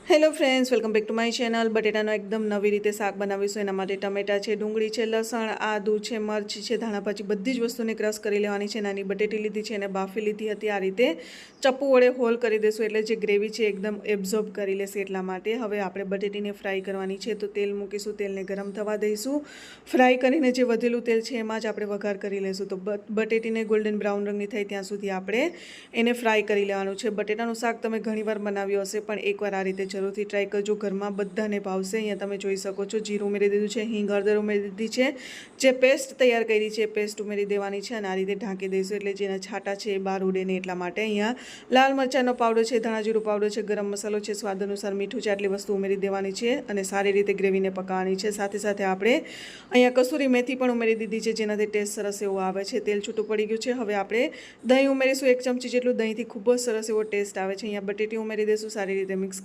Hello friends, welcome back to my channel. બટેટાનો એકદમ નવી રીતે શાક બનાવીશું। એના માટે ટમેટા છે, ડુંગળી છે, લસણ, આદુ છે, મરચી છે, ધાણાભાજી બધી જ વસ્તુને ક્રશ કરી લેવાની છે। નાની બટેટી લીધી છે અને બાફી લીધી હતી। આ રીતે ચપ્પુ વડે હોલ કરી દઈશું એટલે જે ગ્રેવી છે એકદમ એબ્ઝોર્બ કરી લેશે એટલા માટે। હવે આપણે બટેટીને ફ્રાય કરવાની છે તો તેલ મૂકીશું, તેલને ગરમ થવા દઈશું। ફ્રાય કરીને જે વધેલું તેલ છે એમાં જ આપણે વઘાર કરી લઈશું। તો બટેટીને ગોલ્ડન બ્રાઉન રંગની થાય ત્યાં સુધી આપણે એને ફ્રાય કરી લેવાનું છે। બટેટાનું શાક તમે ઘણીવાર બનાવ્યું હશે, પણ એકવાર આ રીતે જરૂરથી ટ્રાય કરજો, ઘરમાં બધાને ભાવશે। અહીંયા તમે જોઈ શકો છો જીરું ઉમેરી દીધું છે, હિંગ, હળદર ઉમેરી દીધી છે, જે પેસ્ટ તૈયાર કરી છે એ પેસ્ટ ઉમેરી દેવાની છે અને આ રીતે ઢાંકી દઈશું એટલે જેના છાંટા છે એ બહાર ઉડે નહીં એટલા માટે। અહીંયા લાલ મરચાંનો પાવડર છે, ધાણા જીરું પાવડર છે, ગરમ મસાલો છે, સ્વાદ અનુસાર મીઠું છે, આટલી વસ્તુ ઉમેરી દેવાની છે અને સારી રીતે ગ્રેવીને પકાવવાની છે। સાથે સાથે આપણે અહીંયા કસૂરી મેથી પણ ઉમેરી દીધી છે, જેનાથી ટેસ્ટ સરસ એવો આવે છે। તેલ છૂટું પડી ગયું છે, હવે આપણે દહીં ઉમેરીશું, 1 ચમચી જેટલું। દહીંથી ખૂબ જ સરસ એવો ટેસ્ટ આવે છે। અહીંયા બટેટી ઉમેરી દઈશું, સારી રીતે મિક્સ